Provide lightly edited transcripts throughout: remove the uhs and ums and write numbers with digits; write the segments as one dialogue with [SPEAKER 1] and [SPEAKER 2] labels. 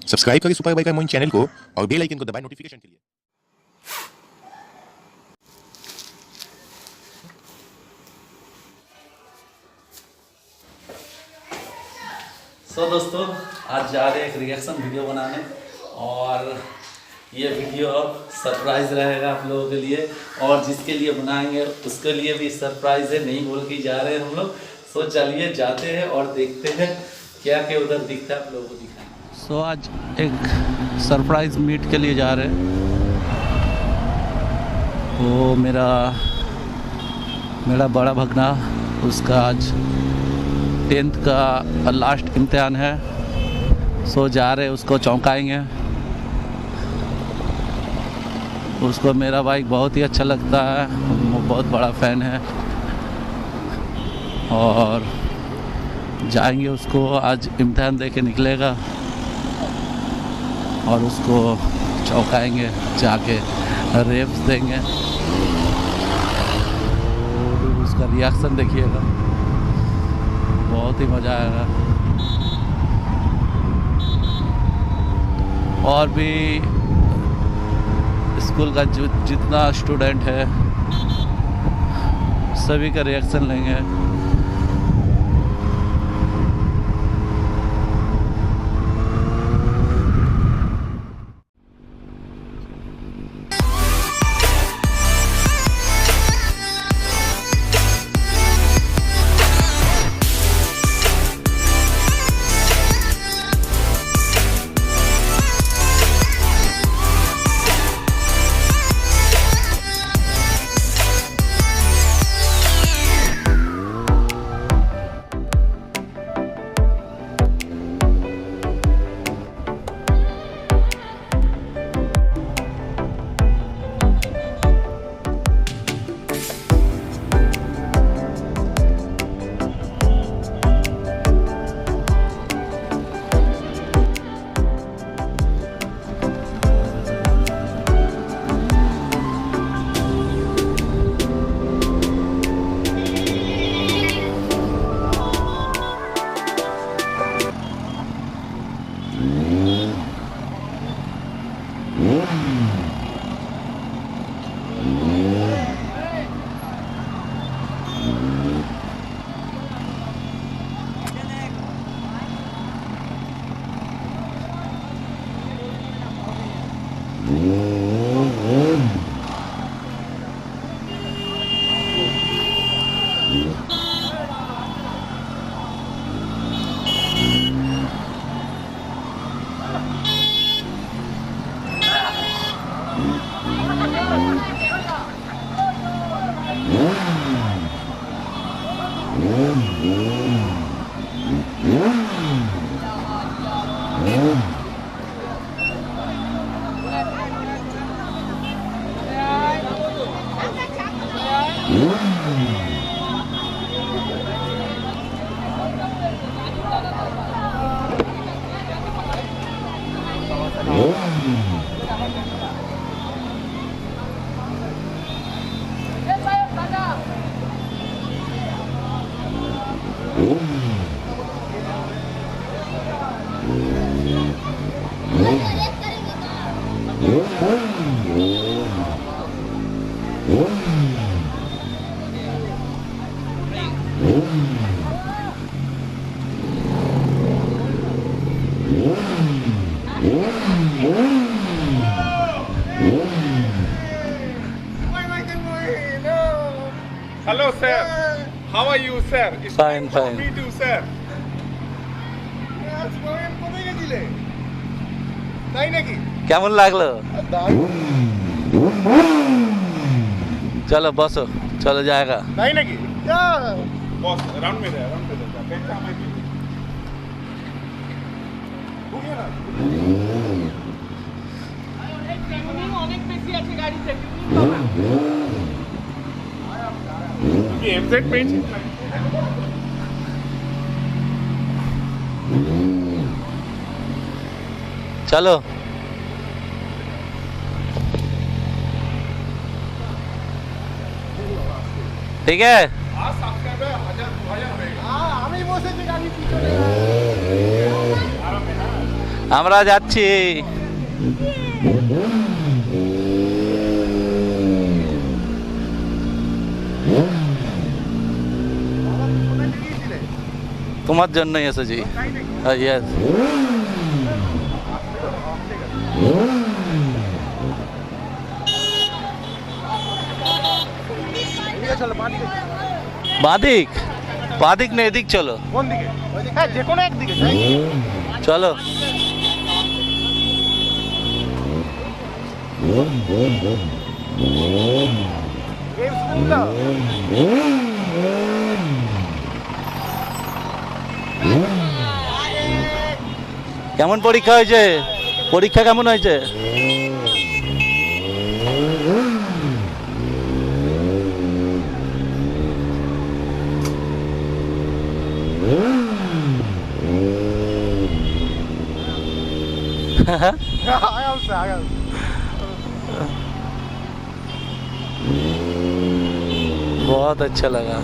[SPEAKER 1] Subscribe करें super biker Moin channel को और बेल आइकन को दबाएं नोटिफिकेशन के लिए।
[SPEAKER 2] दोस्तों आज जा रहे हैं एक रिएक्शन वीडियो बनाने और ये वीडियो सरप्राइज़ रहेगा आप लोगों के लिए और जिसके लिए बनाएंगे उसके लिए भी सरप्राइज़ है, नहीं बोल के जा रहे हैं हम लोग। चलिए जाते हैं और देखते हैं क्या क्या उधर दिखता है, आप लोगों को दिखाएं। आज एक सरप्राइज़ मीट के लिए जा रहे हैं। वो मेरा बड़ा भगना, उसका आज 10th का लास्ट इम्तिहान है। जा रहे उसको चौंकाएंगे। उसको मेरा बाइक बहुत ही अच्छा लगता है, वो बहुत बड़ा फ़ैन है और जाएंगे उसको आज इम्तिहान दे के निकलेगा और उसको चौंकाएंगे, जाके रेप्स देंगे। उसका रिएक्शन देखिएगा, बहुत ही मज़ा आएगा। और भी स्कूल का जितना स्टूडेंट है सभी का रिएक्शन लेंगे।
[SPEAKER 3] Hello, sir. How are you, sir? It's
[SPEAKER 2] Fine,
[SPEAKER 3] nice to
[SPEAKER 2] fine.
[SPEAKER 3] meet you, sir. তাই নাকি?
[SPEAKER 2] কেমন লাগলো? चलो बसो, चलो जाएगा।
[SPEAKER 3] তাই নাকি? बॉस राउंड में जा बैठा मैं भी हो गया ना? অনেক বেশি আছে গাড়িতে। তুমি এমজেড পেয়েছি?
[SPEAKER 2] चलो ठीक है। আমরা যাচ্ছি। তোমার জন্যই এসেছি। ইয়েস। বাদিক বাদিক না এদিক চলো।
[SPEAKER 4] কোন দিকে? হ্যাঁ যে কোনো একদিকে
[SPEAKER 2] চলো। কেমন পরীক্ষা হয়েছে? পরীক্ষা কেমন হয়েছে? बहुत अच्छा लगा।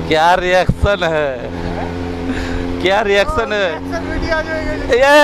[SPEAKER 2] क्या रिएक्शन है? क्या रिएक्शन है? ये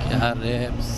[SPEAKER 2] क्या रैप्स।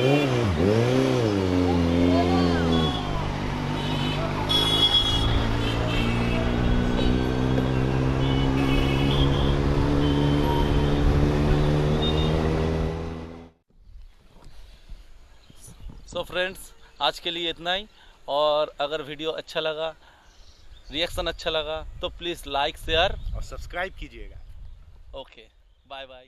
[SPEAKER 2] सो फ्रेंड्स, आज के लिए इतना ही। और अगर वीडियो अच्छा लगा, रिएक्शन अच्छा लगा तो प्लीज़ लाइक शेयर
[SPEAKER 4] और सब्सक्राइब कीजिएगा।
[SPEAKER 2] Okay, bye bye.